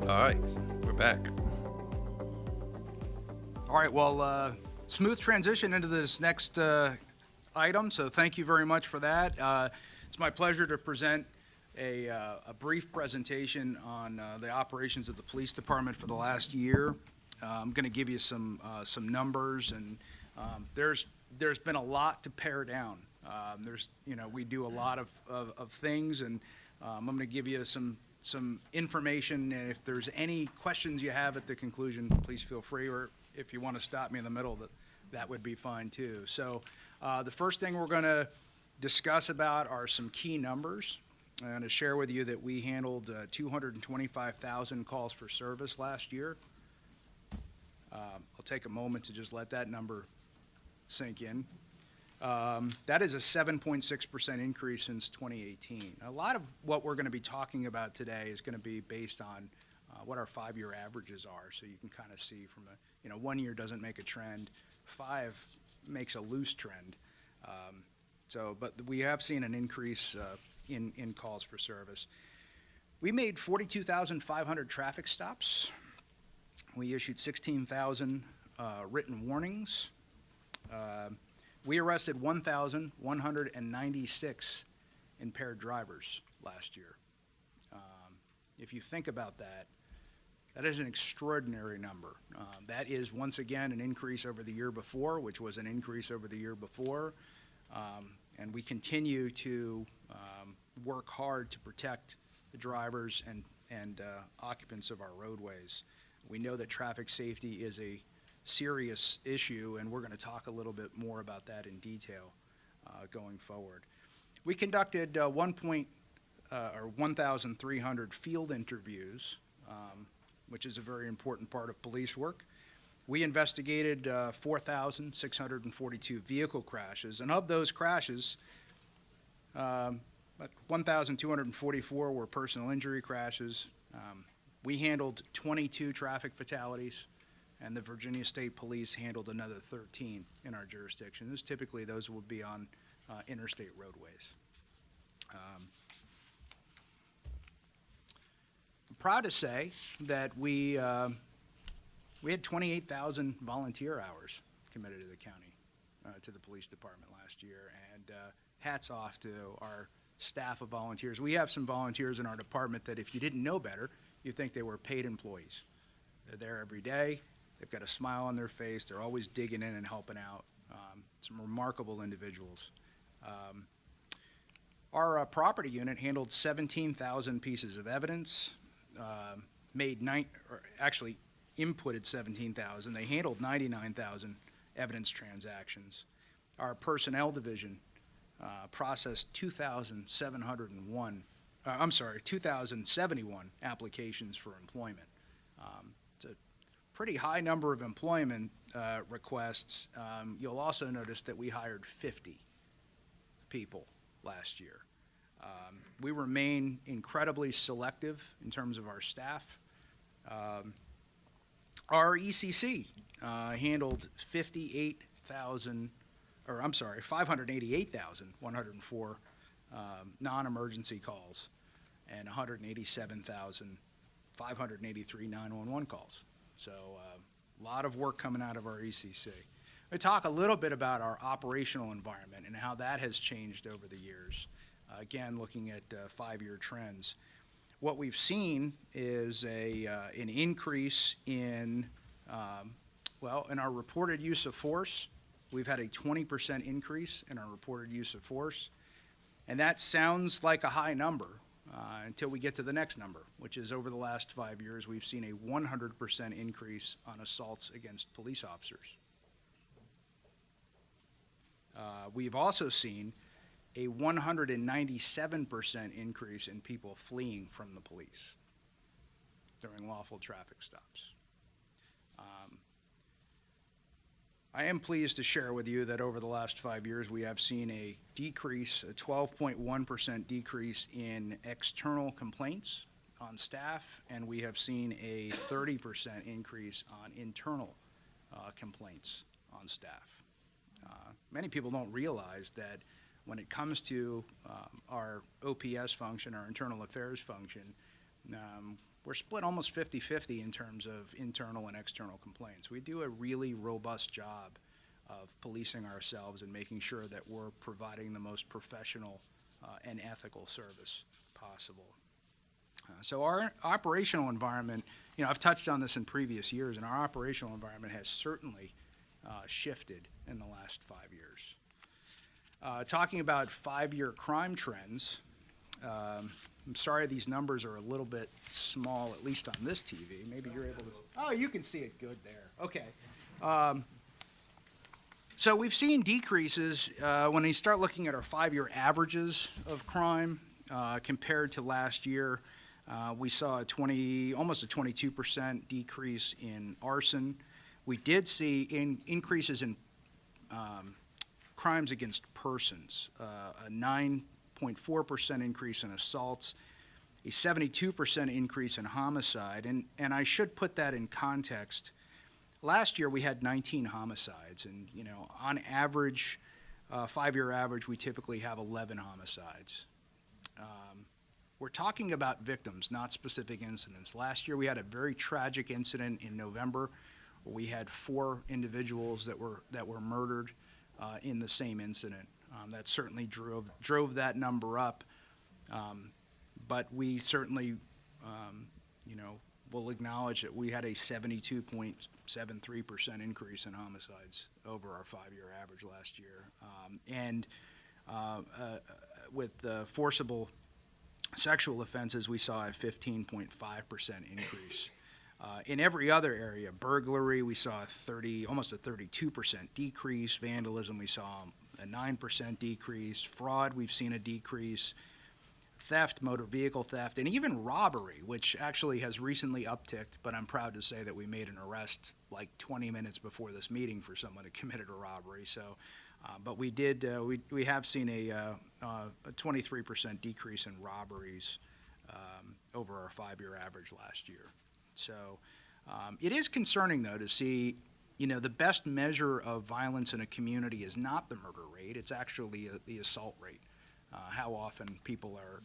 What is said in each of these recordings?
All right, we're back. All right, well, smooth transition into this next item, so thank you very much for that. It's my pleasure to present a brief presentation on the operations of the police department for the last year. I'm going to give you some numbers, and there's been a lot to pare down. We do a lot of things, and I'm going to give you some information, and if there's any questions you have at the conclusion, please feel free, or if you want to stop me in the middle, that would be fine too. So the first thing we're going to discuss about are some key numbers. I'm going to share with you that we handled 225,000 calls for service last year. I'll take a moment to just let that number sink in. That is a 7.6% increase since 2018. A lot of what we're going to be talking about today is going to be based on what our 5-year averages are, so you can kind of see from 1 year doesn't make a trend, 5 makes a loose trend. But we have seen an increase in calls for service. We made 42,500 traffic stops. We issued 16,000 written warnings. We arrested 1,196 impaired drivers last year. If you think about that, that is an extraordinary number. That is, once again, an increase over the year before, which was an increase over the year before. And we continue to work hard to protect the drivers and occupants of our roadways. We know that traffic safety is a serious issue, and we're going to talk a little bit more about that in detail going forward. We conducted 1,300 field interviews, which is a very important part of police work. We investigated 4,642 vehicle crashes, and of those crashes, 1,244 were personal injury crashes. We handled 22 traffic fatalities, and the Virginia State Police handled another 13 in our jurisdiction. Typically, those would be on interstate roadways. I'm proud to say that we had 28,000 volunteer hours committed to the county, to the police department last year, and hats off to our staff of volunteers. We have some volunteers in our department that if you didn't know better, you'd think they were paid employees. They're there every day. They've got a smile on their face. They're always digging in and helping out. Some remarkable individuals. Our property unit handled 17,000 pieces of evidence, inputted 17,000. They handled 99,000 evidence transactions. Our personnel division processed 2,071 applications for employment. It's a pretty high number of employment requests. You'll also notice that we hired 50 people last year. We remain incredibly selective in terms of our staff. Our ECC handled 588,104 non-emergency calls and 187,583 911 calls. So a lot of work coming out of our ECC. We talk a little bit about our operational environment and how that has changed over the years. Again, looking at 5-year trends. What we've seen is an increase in our reported use of force. We've had a 20% increase in our reported use of force. And that sounds like a high number until we get to the next number, which is over the last 5 years, we've seen a 100% increase on assaults against police officers. We've also seen a 197% increase in people fleeing from the police during lawful traffic stops. I am pleased to share with you that over the last 5 years, we have seen a 12.1% decrease in external complaints on staff, and we have seen a 30% increase on internal complaints on staff. Many people don't realize that when it comes to our OPS function, our internal affairs function, we're split almost 50-50 in terms of internal and external complaints. We do a really robust job of policing ourselves and making sure that we're providing the most professional and ethical service possible. So our operational environment, I've touched on this in previous years, and our operational environment has certainly shifted in the last 5 years. Talking about 5-year crime trends, I'm sorry these numbers are a little bit small, at least on this TV. Maybe you're able to, oh, you can see it good there. Okay. So we've seen decreases when you start looking at our 5-year averages of crime compared to last year. We saw almost a 22% decrease in arson. We did see increases in crimes against persons, a 9.4% increase in assaults, a 72% increase in homicide, and I should put that in context. Last year we had 19 homicides, and on average, 5-year average, we typically have 11 homicides. We're talking about victims, not specific incidents. Last year we had a very tragic incident in November where we had 4 individuals that were murdered in the same incident. That certainly drove that number up, but we certainly, will acknowledge that we had a 72.73% increase in homicides over our 5-year average last year. With forcible sexual offenses, we saw a 15.5% increase. In every other area, burglary, we saw almost a 32% decrease. Vandalism, we saw a 9% decrease. Fraud, we've seen a decrease. Theft, motor vehicle theft, and even robbery, which actually has recently upticked, but I'm proud to say that we made an arrest like 20 minutes before this meeting for someone who committed a robbery. So, but we have seen a 23% decrease in robberies over our 5-year average last year. So it is concerning, though, to see, the best measure of violence in a community is not the murder rate, it's actually the assault rate. How often people are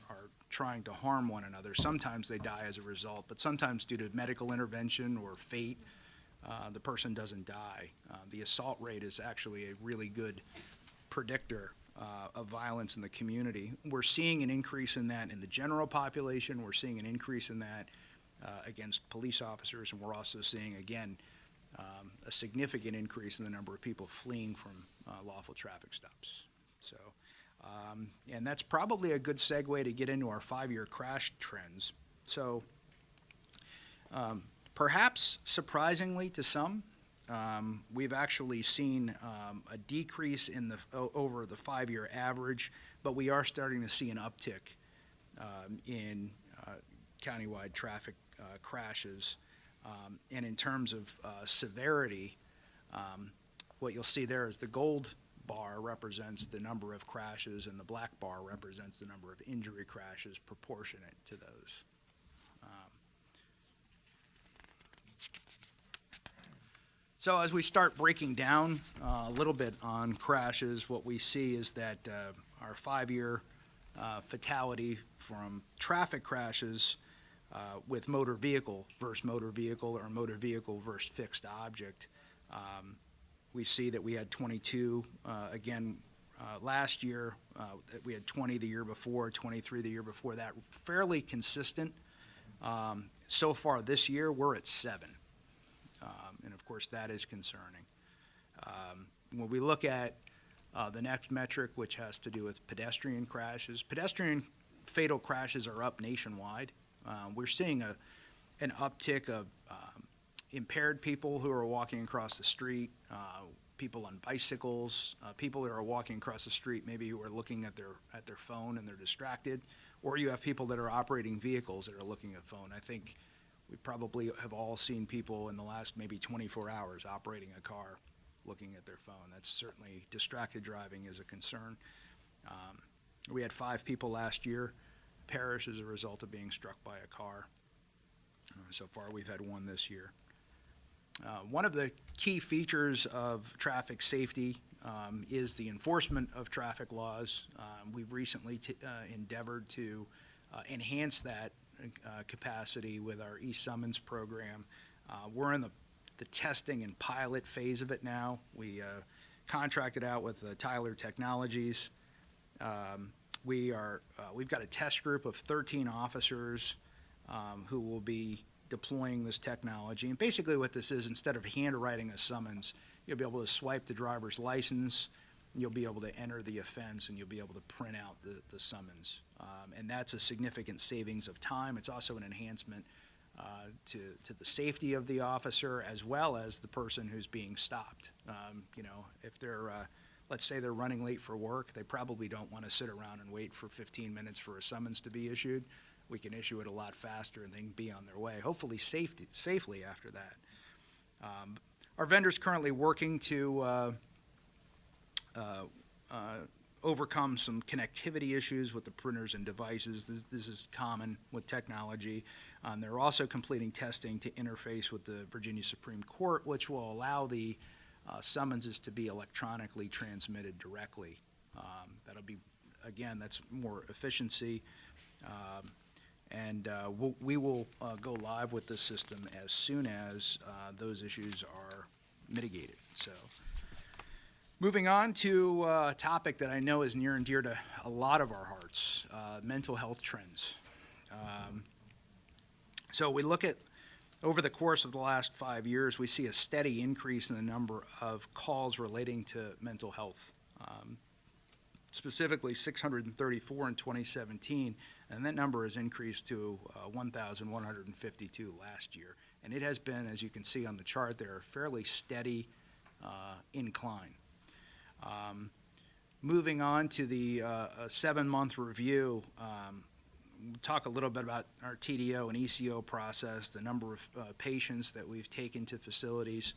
trying to harm one another. Sometimes they die as a result, but sometimes due to medical intervention or fate, the person doesn't die. The assault rate is actually a really good predictor of violence in the community. We're seeing an increase in that in the general population. We're seeing an increase in that against police officers, and we're also seeing, again, a significant increase in the number of people fleeing from lawful traffic stops. So. And that's probably a good segue to get into our 5-year crash trends. So perhaps surprisingly to some, we've actually seen a decrease in over the 5-year average, but we are starting to see an uptick in countywide traffic crashes. And in terms of severity, what you'll see there is the gold bar represents the number of crashes, and the black bar represents the number of injury crashes proportionate to those. So as we start breaking down a little bit on crashes, what we see is that our 5-year fatality from traffic crashes with motor vehicle versus motor vehicle or motor vehicle versus fixed object, we see that we had 22 again last year. We had 20 the year before, 23 the year before that. Fairly consistent. So far this year, we're at 7. And of course, that is concerning. When we look at the next metric, which has to do with pedestrian crashes, pedestrian fatal crashes are up nationwide. We're seeing an uptick of impaired people who are walking across the street, people on bicycles, people who are walking across the street maybe who are looking at their phone and they're distracted, or you have people that are operating vehicles that are looking at phone. I think we probably have all seen people in the last maybe 24 hours operating a car looking at their phone. That's certainly, distracted driving is a concern. We had 5 people last year perish as a result of being struck by a car. So far we've had 1 this year. One of the key features of traffic safety is the enforcement of traffic laws. We've recently endeavored to enhance that capacity with our e-summons program. We're in the testing and pilot phase of it now. We contracted out with Tyler Technologies. We've got a test group of 13 officers who will be deploying this technology. And basically what this is, instead of handwriting a summons, you'll be able to swipe the driver's license, you'll be able to enter the offense, and you'll be able to print out the summons. And that's a significant savings of time. It's also an enhancement to the safety of the officer as well as the person who's being stopped. If they're, let's say they're running late for work, they probably don't want to sit around and wait for 15 minutes for a summons to be issued. We can issue it a lot faster and they can be on their way, hopefully safely after that. Our vendor's currently working to overcome some connectivity issues with the printers and devices. This is common with technology. They're also completing testing to interface with the Virginia Supreme Court, which will allow the summonses to be electronically transmitted directly. That'll be, again, that's more efficiency. We will go live with this system as soon as those issues are mitigated. So, moving on to a topic that I know is near and dear to a lot of our hearts, mental health trends. So we look at, over the course of the last 5 years, we see a steady increase in the number of calls relating to mental health. Specifically 634 in 2017, and that number has increased to 1,152 last year. And it has been, as you can see on the chart there, a fairly steady incline. Moving on to the 7-month review, we'll talk a little bit about our TDO and ECO process, the number of patients that we've taken to facilities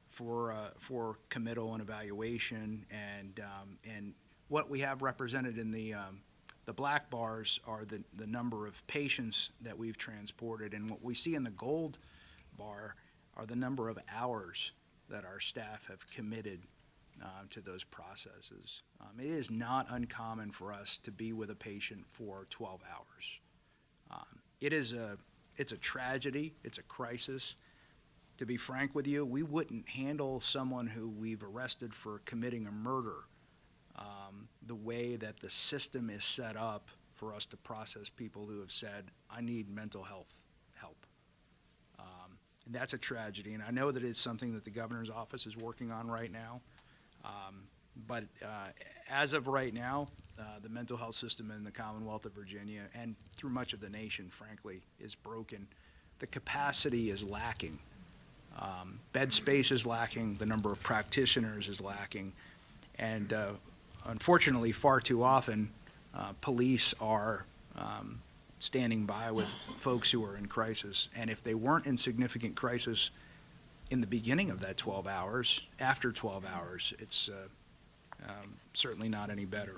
for committal and evaluation, and what we have represented in the black bars are the number of patients that we've transported, and what we see in the gold bar are the number of hours that our staff have committed to those processes. It is not uncommon for us to be with a patient for 12 hours. It's a tragedy, it's a crisis. To be frank with you, we wouldn't handle someone who we've arrested for committing a murder the way that the system is set up for us to process people who have said, I need mental health help. And that's a tragedy, and I know that it's something that the governor's office is working on right now. But as of right now, the mental health system in the Commonwealth of Virginia and through much of the nation, frankly, is broken. The capacity is lacking. Bed space is lacking, the number of practitioners is lacking, and unfortunately, far too often, police are standing by with folks who are in crisis. And if they weren't in significant crisis in the beginning of that 12 hours, after 12 hours, it's certainly not any better.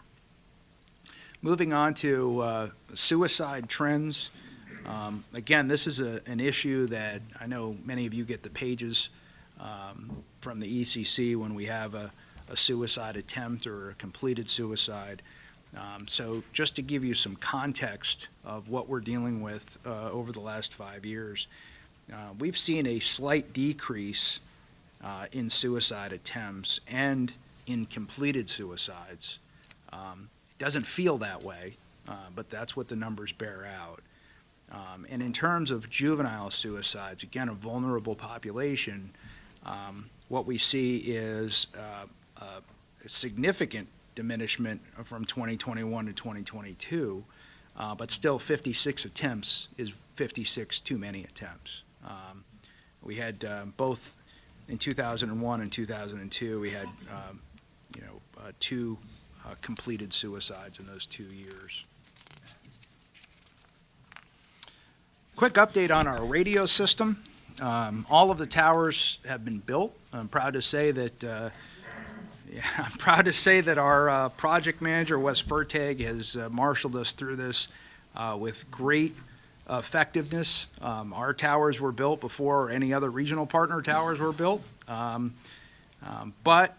Moving on to suicide trends. Again, this is an issue that I know many of you get the pages from the ECC when we have a suicide attempt or a completed suicide. So just to give you some context of what we're dealing with over the last 5 years, we've seen a slight decrease in suicide attempts and in completed suicides. It doesn't feel that way, but that's what the numbers bear out. And in terms of juvenile suicides, again, a vulnerable population, what we see is a significant diminishment from 2021 to 2022, but still 56 attempts is 56 too many attempts. We had both in 2001 and 2002, we had two completed suicides in those 2 years. Quick update on our radio system. All of the towers have been built. I'm proud to say that our project manager, Wes Fertag, has marshaled us through this with great effectiveness. Our towers were built before any other regional partner towers were built, but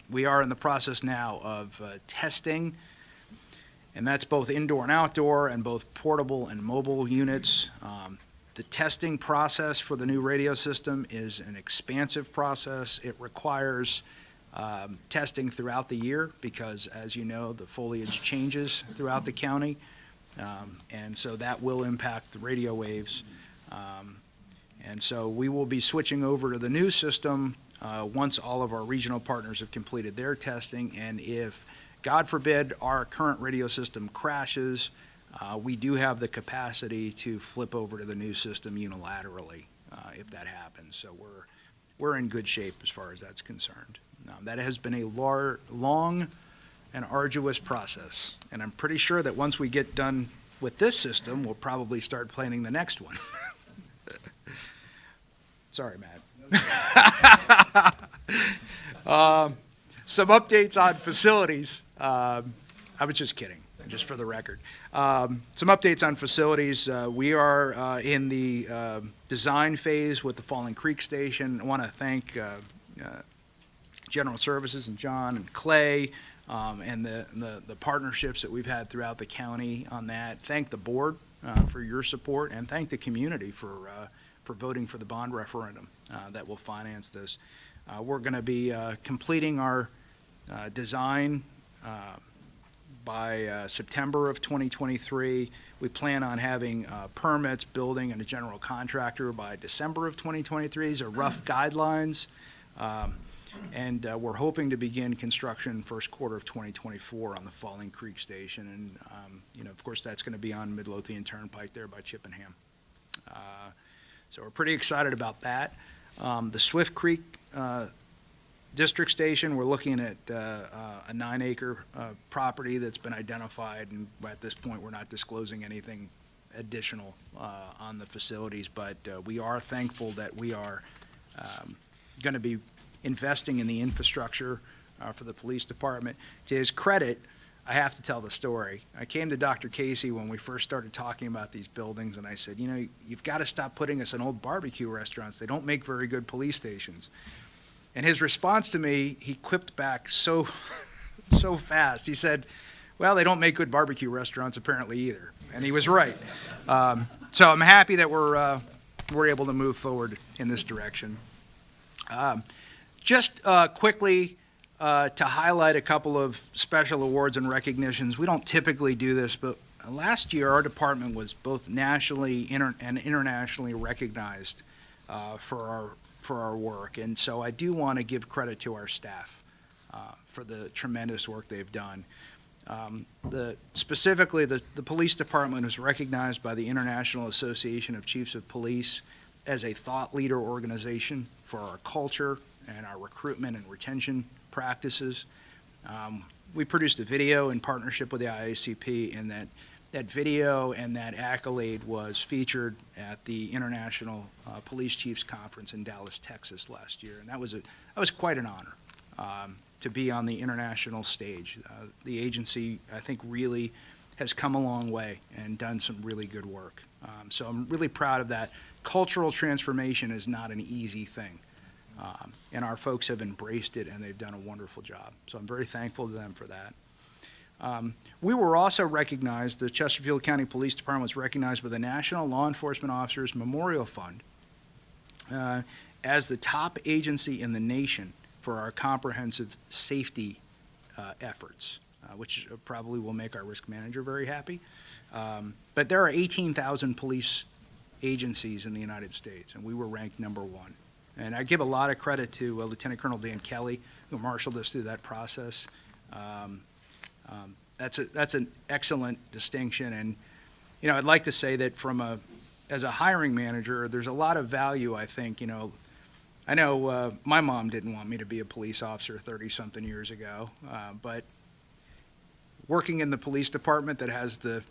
we are in the process now of testing And that's both indoor and outdoor, and both portable and mobile units. The testing process for the new radio system is an expansive process. It requires testing throughout the year because, as you know, the foliage changes throughout the county, and so that will impact the radio waves. And so we will be switching over to the new system once all of our regional partners have completed their testing, and if, God forbid, our current radio system crashes, we do have the capacity to flip over to the new system unilaterally if that happens. So we're in good shape as far as that's concerned. That has been a long and arduous process, and I'm pretty sure that once we get done with this system, we'll probably start planning the next one. Sorry, Matt. Some updates on facilities. I was just kidding, just for the record. Some updates on facilities. We are in the design phase with the Falling Creek Station. I want to thank General Services and John and Clay and the partnerships that we've had throughout the county on that. Thank the board for your support, and thank the community for voting for the bond referendum that will finance this. We're going to be completing our design by September of 2023. We plan on having permits, building, and a general contractor by December of 2023. These are rough guidelines, and we're hoping to begin construction first quarter of 2024 on the Falling Creek Station. And, of course, that's going to be on Midlothian Turnpike there by Chippenham. So we're pretty excited about that. The Swift Creek District Station, we're looking at a 9-acre property that's been identified, and at this point we're not disclosing anything additional on the facilities, but we are thankful that we are going to be investing in the infrastructure for the police department. To his credit, I have to tell the story. I came to Dr. Casey when we first started talking about these buildings, and I said, you've got to stop putting us in old barbecue restaurants. They don't make very good police stations. And his response to me, he quipped back so fast. He said, well, they don't make good barbecue restaurants apparently either. And he was right. So I'm happy that we're able to move forward in this direction. Just quickly, to highlight a couple of special awards and recognitions. We don't typically do this, but last year our department was both nationally and internationally recognized for our work, and so I do want to give credit to our staff for the tremendous work they've done. Specifically, the police department was recognized by the International Association of Chiefs of Police as a thought leader organization for our culture and our recruitment and retention practices. We produced a video in partnership with the IACP, and that video and that accolade was featured at the International Police Chiefs Conference in Dallas, Texas last year, and that was quite an honor to be on the international stage. The agency, I think, really has come a long way and done some really good work. So I'm really proud of that. Cultural transformation is not an easy thing. And our folks have embraced it, and they've done a wonderful job. So I'm very thankful to them for that. We were also recognized, the Chesterfield County Police Department was recognized by the National Law Enforcement Officers Memorial Fund as the top agency in the nation for our comprehensive safety efforts, which probably will make our risk manager very happy. But there are 18,000 police agencies in the United States, and we were ranked #1. And I give a lot of credit to Lieutenant Colonel Dan Kelly, who marshaled us through that process. That's an excellent distinction. And, I'd like to say that as a hiring manager, there's a lot of value, I think. I know my mom didn't want me to be a police officer 30-something years ago, but working in the police department that has the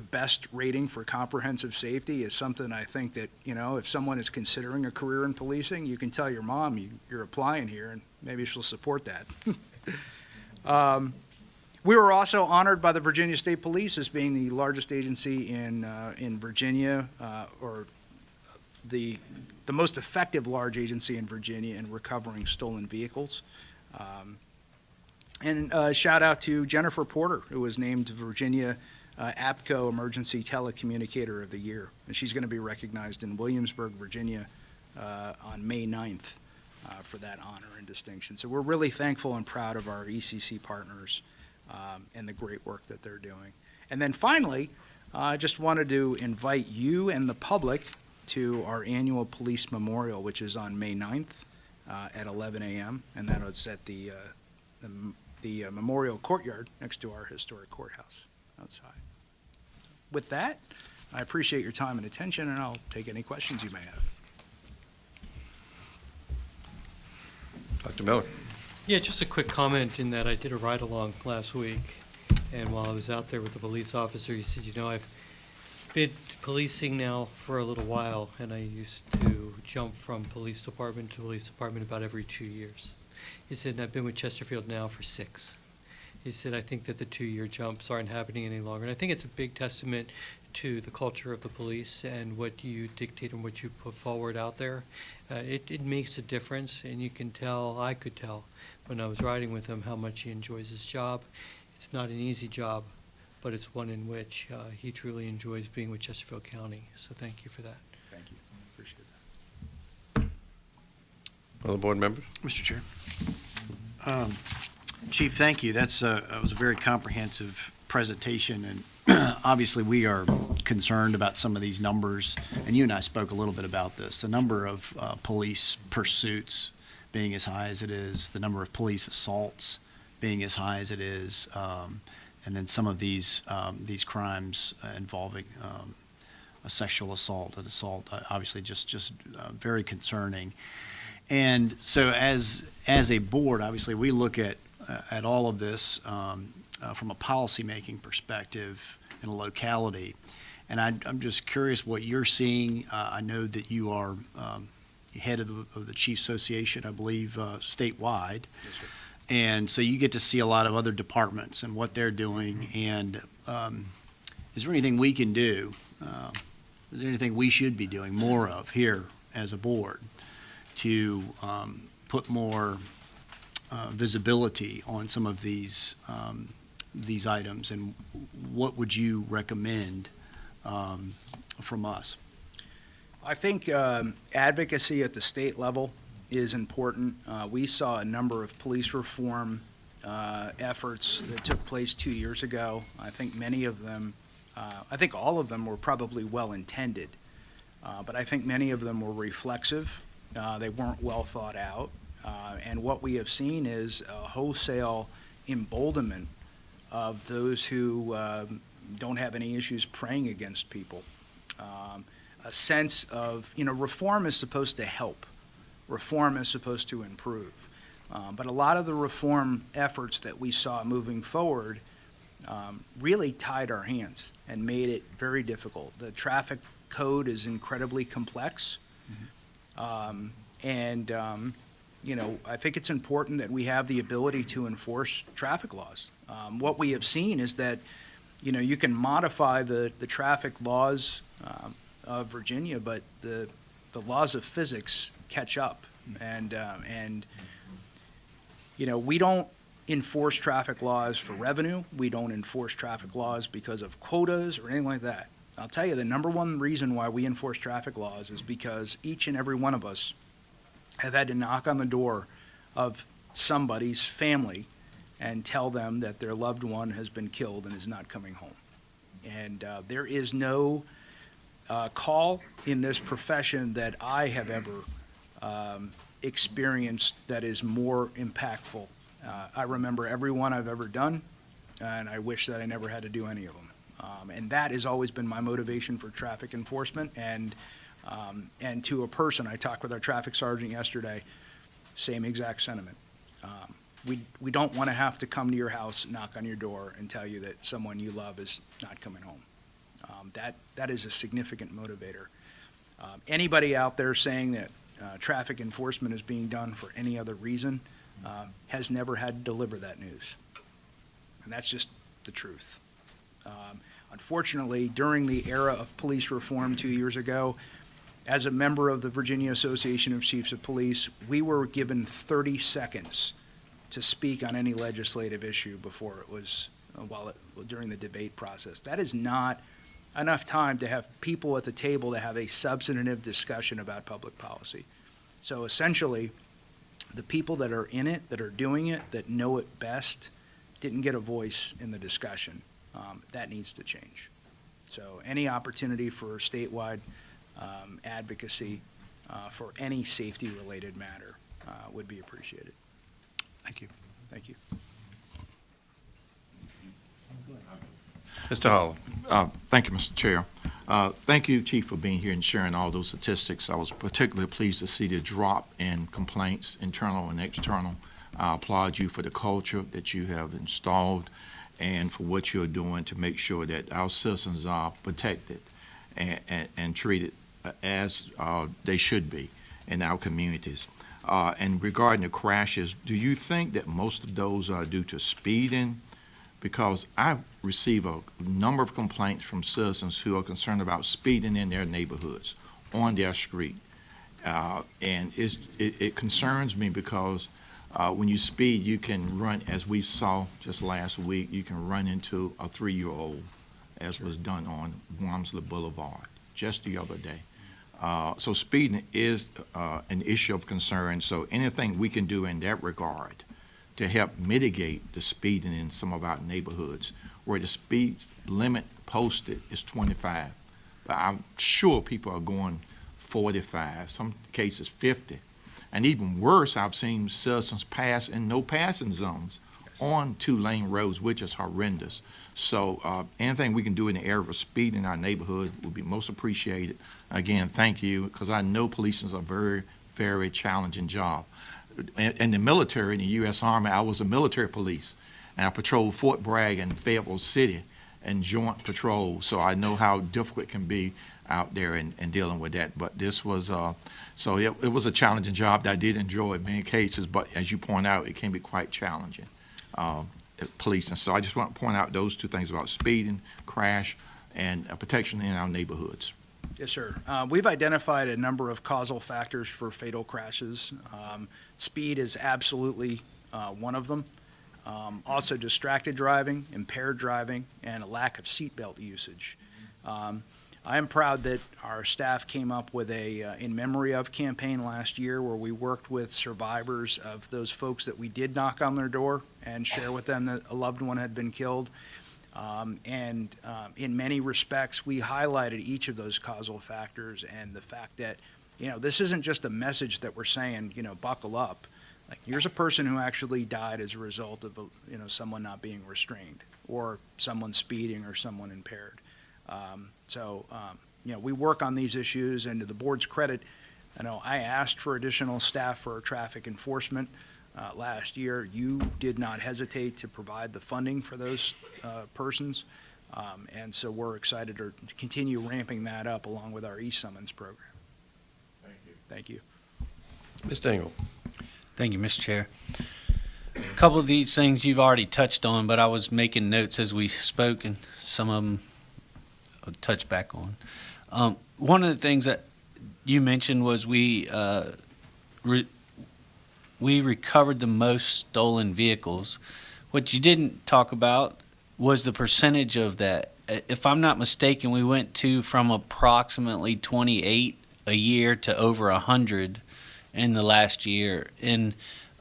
best rating for comprehensive safety is something I think that, if someone is considering a career in policing, you can tell your mom you're applying here, and maybe she'll support that. We were also honored by the Virginia State Police as being the largest agency in Virginia, or the most effective large agency in Virginia in recovering stolen vehicles. And shout out to Jennifer Porter, who was named Virginia APCO Emergency Telecommunicator of the Year. And she's going to be recognized in Williamsburg, Virginia on May 9th for that honor and distinction. So we're really thankful and proud of our ECC partners and the great work that they're doing. And then finally, I just wanted to invite you and the public to our annual police memorial, which is on May 9th at 11 a.m. And that is at the memorial courtyard next to our historic courthouse outside. With that, I appreciate your time and attention, and I'll take any questions you may have. Dr. Miller. Yeah, just a quick comment in that I did a ride-along last week, and while I was out there with the police officer, he said, you know, I've been policing now for a little while, and I used to jump from police department to police department about every 2 years. He said, and I've been with Chesterfield now for 6. He said, I think that the 2-year jumps aren't happening any longer. And I think it's a big testament to the culture of the police and what you dictate and what you put forward out there. It makes a difference, and you can tell, I could tell, when I was riding with him how much he enjoys his job. It's not an easy job, but it's one in which he truly enjoys being with Chesterfield County. So thank you for that. Thank you. Appreciate that. Other board members? Mr. Chair. Chief, thank you. That was a very comprehensive presentation, and obviously we are concerned about some of these numbers, and you and I spoke a little bit about this, the number of police pursuits being as high as it is, the number of police assaults being as high as it is, and then some of these crimes involving a sexual assault, an assault, obviously just very concerning. And so as a board, obviously, we look at all of this from a policymaking perspective in a locality. And I'm just curious what you're seeing. I know that you are head of the Chief Association, I believe, statewide. Yes, sir. And so you get to see a lot of other departments and what they're doing. And is there anything we can do? Is there anything we should be doing more of here as a board to put more visibility on some of these items, and what would you recommend from us? I think advocacy at the state level is important. We saw a number of police reform efforts that took place 2 years ago. I think many of them, I think all of them were probably well-intended, but I think many of them were reflexive. They weren't well thought out. And what we have seen is a wholesale emboldenment of those who don't have any issues preying against people. A sense of, reform is supposed to help. Reform is supposed to improve. But a lot of the reform efforts that we saw moving forward really tied our hands and made it very difficult. The traffic code is incredibly complex. Mm-hmm. I think it's important that we have the ability to enforce traffic laws. What we have seen is that, you can modify the traffic laws of Virginia, but the laws of physics catch up. And we don't enforce traffic laws for revenue. We don't enforce traffic laws because of quotas or anything like that. I'll tell you, the number one reason why we enforce traffic laws is because each and every one of us have had to knock on the door of somebody's family and tell them that their loved one has been killed and is not coming home. And there is no call in this profession that I have ever experienced that is more impactful. I remember every one I've ever done, and I wish that I never had to do any of them. And that has always been my motivation for traffic enforcement. And to a person, I talked with our traffic sergeant yesterday, same exact sentiment. We don't want to have to come to your house, knock on your door, and tell you that someone you love is not coming home. That is a significant motivator. Anybody out there saying that traffic enforcement is being done for any other reason has never had to deliver that news. And that's just the truth. Unfortunately, during the era of police reform 2 years ago, as a member of the Virginia Association of Chiefs of Police, we were given 30 seconds to speak on any legislative issue before it was, during the debate process. That is not enough time to have people at the table to have a substantive discussion about public policy. So essentially, the people that are in it, that are doing it, that know it best, didn't get a voice in the discussion. That needs to change. So any opportunity for statewide advocacy for any safety-related matter would be appreciated. Thank you. Thank you. Mr. Holland? Thank you, Mr. Chair. Thank you, Chief, for being here and sharing all those statistics. I was particularly pleased to see the drop in complaints, internal and external. I applaud you for the culture that you have installed and for what you're doing to make sure that our citizens are protected and treated as they should be in our communities. And regarding the crashes, do you think that most of those are due to speeding? Because I receive a number of complaints from citizens who are concerned about speeding in their neighborhoods, on their street. And it concerns me because when you speed, you can run, as we saw just last week, you can run into a 3-year-old, as was done on Wormsley Boulevard just the other day. So speeding is an issue of concern. So anything we can do in that regard to help mitigate the speeding in some of our neighborhoods, where the speed limit posted is 25. But I'm sure people are going 45, some cases 50. And even worse, I've seen citizens pass in no passing zones on 2-lane roads, which is horrendous. So anything we can do in the area of speed in our neighborhood would be most appreciated. Again, thank you, because I know policing is a very, very challenging job. In the military, in the U.S. Army, I was a military police, and I patrolled Fort Bragg and Fayetteville City in joint patrol, so I know how difficult it can be out there and dealing with that. But this was, so it was a challenging job that I did enjoy in many cases, but as you point out, it can be quite challenging, policing. So I just want to point out those two things about speeding, crash, and protection in our neighborhoods. Yes, sir. We've identified a number of causal factors for fatal crashes. Speed is absolutely one of them. Also distracted driving, impaired driving, and a lack of seatbelt usage. I am proud that our staff came up with a In Memory Of campaign last year, where we worked with survivors of those folks that we did knock on their door and share with them that a loved one had been killed. In many respects, we highlighted each of those causal factors and the fact that, this isn't just a message that we're saying, buckle up. Like, here's a person who actually died as a result of, someone not being restrained, or someone speeding, or someone impaired. We work on these issues, and to the board's credit, I asked for additional staff for traffic enforcement last year. You did not hesitate to provide the funding for those persons, and so we're excited to continue ramping that up along with our e-summons program. Thank you. Thank you. Ms. Dingle? Thank you, Mr. Chair. A couple of these things you've already touched on, but I was making notes as we spoke, and some of them I'll touch back on. One of the things that you mentioned was we recovered the most stolen vehicles. What you didn't talk about was the percentage of that. If I'm not mistaken, we went from approximately 28 a year to over 100 in the last year. And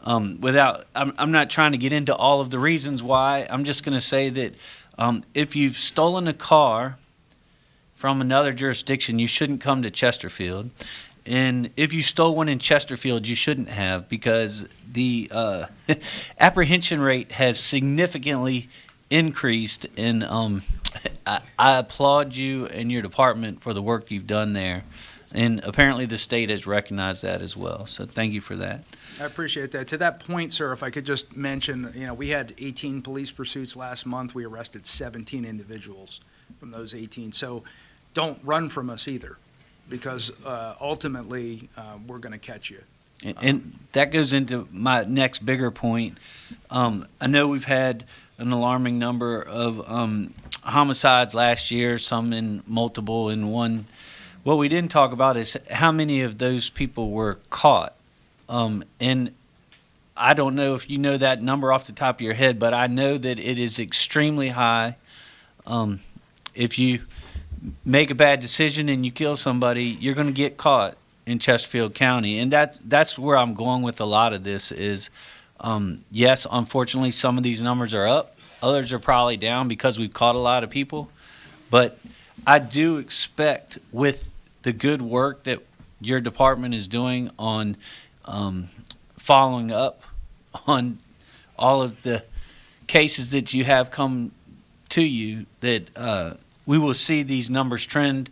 I'm not trying to get into all of the reasons why. I'm just going to say that if you've stolen a car from another jurisdiction, you shouldn't come to Chesterfield. And if you stole one in Chesterfield, you shouldn't have, because the apprehension rate has significantly increased. And I applaud you and your department for the work you've done there. And apparently the state has recognized that as well. So thank you for that. I appreciate that. To that point, sir, if I could just mention, we had 18 police pursuits last month. We arrested 17 individuals from those 18. So don't run from us either, because ultimately we're going to catch you. And that goes into my next bigger point. I know we've had an alarming number of homicides last year, some in multiple in one. What we didn't talk about is how many of those people were caught. And I don't know if you know that number off the top of your head, but I know that it is extremely high. If you make a bad decision and you kill somebody, you're going to get caught in Chesterfield County. And that's where I'm going with a lot of this is, yes, unfortunately, some of these numbers are up. Others are probably down because we've caught a lot of people. But I do expect with the good work that your department is doing on following up on all of the cases that you have come to you, that we will see these numbers trend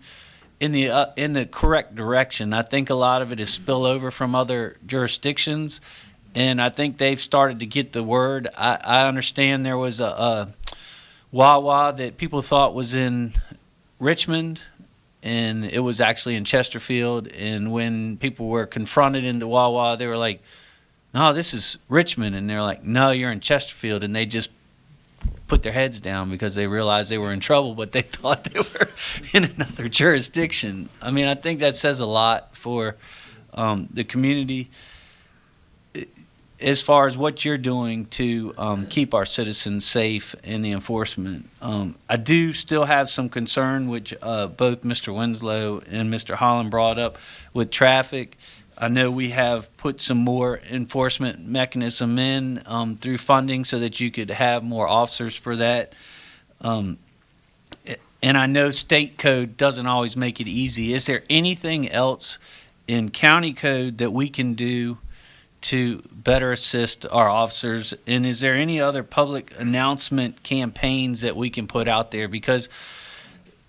in the correct direction. I think a lot of it is spillover from other jurisdictions, and I think they've started to get the word. I understand there was a Wawa that people thought was in Richmond, and it was actually in Chesterfield. And when people were confronted in the Wawa, they were like, "No, this is Richmond," and they're like, "No, you're in Chesterfield," and they just put their heads down because they realized they were in trouble, but they thought they were in another jurisdiction. I mean, I think that says a lot for the community as far as what you're doing to keep our citizens safe in the enforcement. I do still have some concern, which both Mr. Winslow and Mr. Holland brought up with traffic. I know we have put some more enforcement mechanism in through funding so that you could have more officers for that. And I know state code doesn't always make it easy. Is there anything else in county code that we can do to better assist our officers? And is there any other public announcement campaigns that we can put out there? Because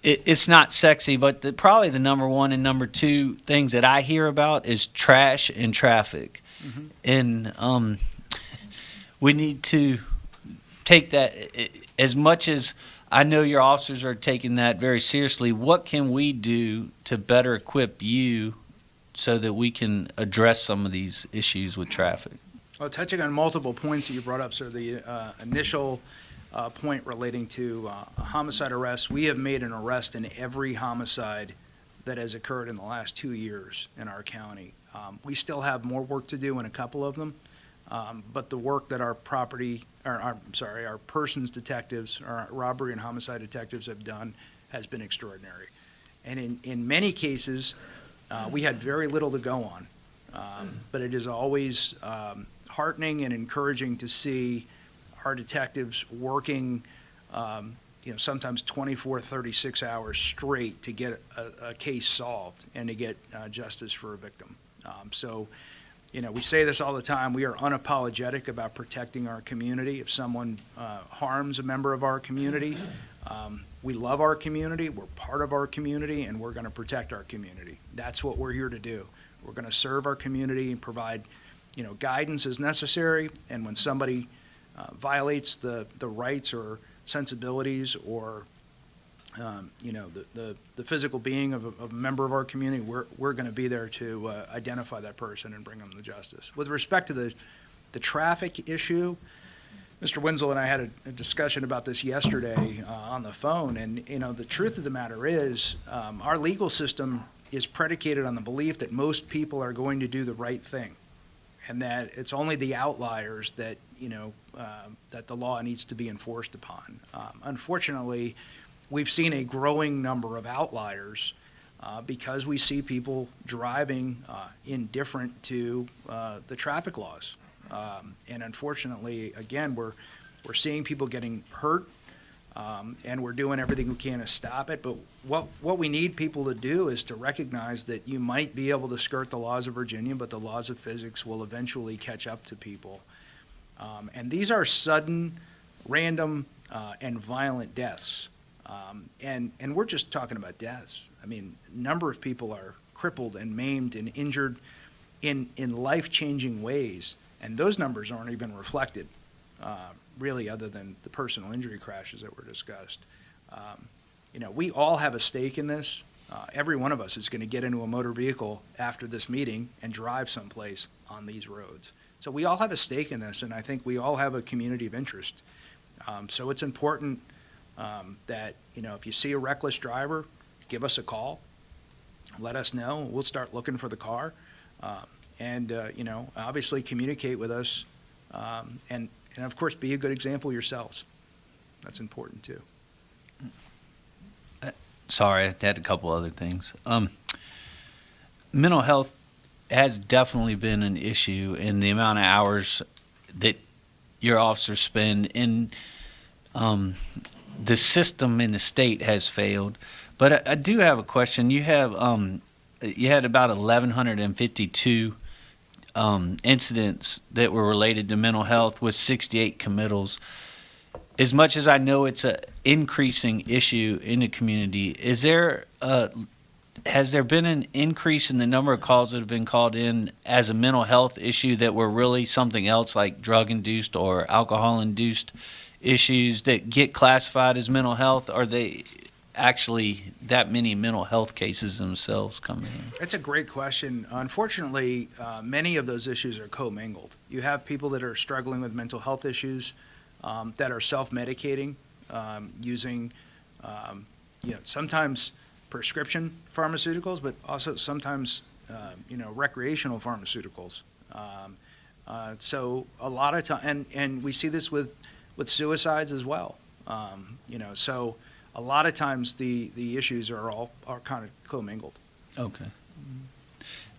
it's not sexy, but probably the number one and number two things that I hear about is trash and traffic. Mm-hmm. And we need to take that, as much as I know your officers are taking that very seriously, what can we do to better equip you so that we can address some of these issues with traffic? Well, touching on multiple points that you brought up, sir, the initial point relating to a homicide arrest, we have made an arrest in every homicide that has occurred in the last 2 years in our county. We still have more work to do in a couple of them, but the work that our persons detectives, our robbery and homicide detectives have done has been extraordinary. And in many cases, we had very little to go on, but it is always heartening and encouraging to see our detectives working, sometimes 24, 36 hours straight to get a case solved and to get justice for a victim. So, we say this all the time. We are unapologetic about protecting our community. If someone harms a member of our community, we love our community, we're part of our community, and we're going to protect our community. That's what we're here to do. We're going to serve our community and provide, guidance as necessary. And when somebody violates the rights or sensibilities or, the physical being of a member of our community, we're going to be there to identify that person and bring them to justice. With respect to the traffic issue, Mr. Winslow and I had a discussion about this yesterday on the phone, and the truth of the matter is our legal system is predicated on the belief that most people are going to do the right thing, and that it's only the outliers that that the law needs to be enforced upon. Unfortunately, we've seen a growing number of outliers because we see people driving indifferent to the traffic laws. And unfortunately, again, we're seeing people getting hurt, and we're doing everything we can to stop it. But what we need people to do is to recognize that you might be able to skirt the laws of Virginia, but the laws of physics will eventually catch up to people. And these are sudden, random, and violent deaths. And we're just talking about deaths. I mean, a number of people are crippled and maimed and injured in life-changing ways. And those numbers aren't even reflected, really, other than the personal injury crashes that were discussed. We all have a stake in this. Every one of us is going to get into a motor vehicle after this meeting and drive someplace on these roads. So we all have a stake in this, and I think we all have a community of interest. So it's important that, if you see a reckless driver, give us a call. Let us know. We'll start looking for the car. And obviously communicate with us And of course, be a good example yourselves. That's important too. Sorry, I had a couple other things. Mental health has definitely been an issue in the amount of hours that your officers spend in the system in the state has failed. But I do have a question. You have you had about 1,152 incidents that were related to mental health with 68 committals. As much as I know it's an increasing issue in the community, has there been an increase in the number of calls that have been called in as a mental health issue that were really something else like drug-induced or alcohol-induced issues that get classified as mental health? Are they actually that many mental health cases themselves coming in? It's a great question. Unfortunately, many of those issues are commingled. You have people that are struggling with mental health issues that are self-medicating, using, sometimes prescription pharmaceuticals, but also sometimes, recreational pharmaceuticals. So a lot of time, and we see this with suicides as well. So a lot of times the issues are kind of commingled. Okay.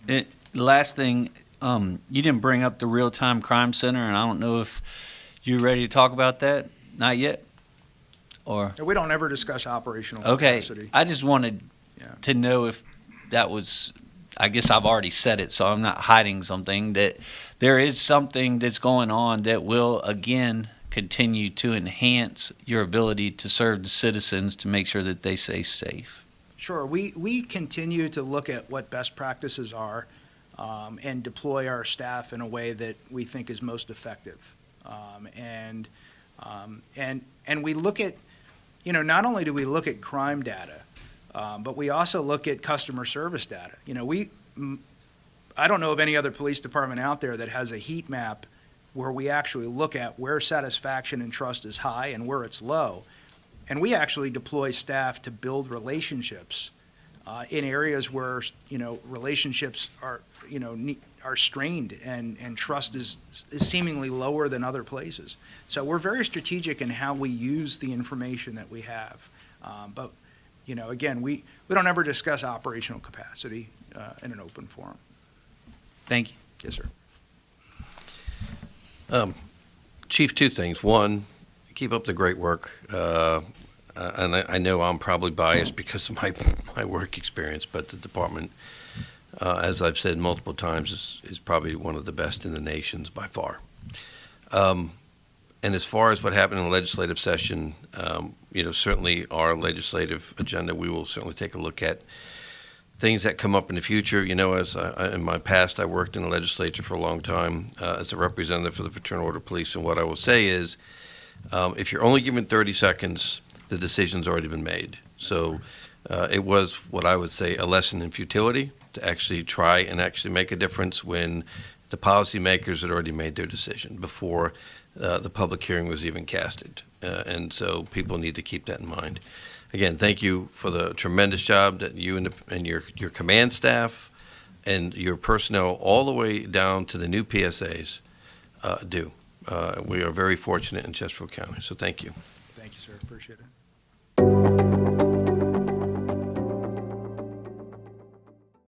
The last thing, you didn't bring up the Real-Time Crime Center, and I don't know if you're ready to talk about that. Not yet? Or We don't ever discuss operational okay, capacity. I just wanted Yeah. to know if that was, I guess I've already said it, so I'm not hiding something, that there is something that's going on that will, again, continue to enhance your ability to serve the citizens to make sure that they stay safe. Sure. We continue to look at what best practices are and deploy our staff in a way that we think is most effective. And we look at, not only do we look at crime data, but we also look at customer service data. I don't know of any other police department out there that has a heat map where we actually look at where satisfaction and trust is high and where it's low. And we actually deploy staff to build relationships in areas where, relationships are, are strained and trust is seemingly lower than other places. So we're very strategic in how we use the information that we have. But, again, we don't ever discuss operational capacity in an open forum. Thank you. Yes, sir. Chief, two things. One, keep up the great work. And I know I'm probably biased because of my work experience, but the department, as I've said multiple times, is probably one of the best in the nations by far. And as far as what happened in the legislative session, certainly our legislative agenda, we will certainly take a look at things that come up in the future. As in my past, I worked in the legislature for a long time as a representative for the Fraternal Order Police, and what I will say is, if you're only given 30 seconds, the decision's already been made. So it was what I would say a lesson in futility to actually try and actually make a difference when the policymakers had already made their decision before the public hearing was even casted. And so people need to keep that in mind. Again, thank you for the tremendous job that you and your command staff and your personnel all the way down to the new PSAs do. We are very fortunate in Chesterfield County, so thank you. Thank you, sir. Appreciate it.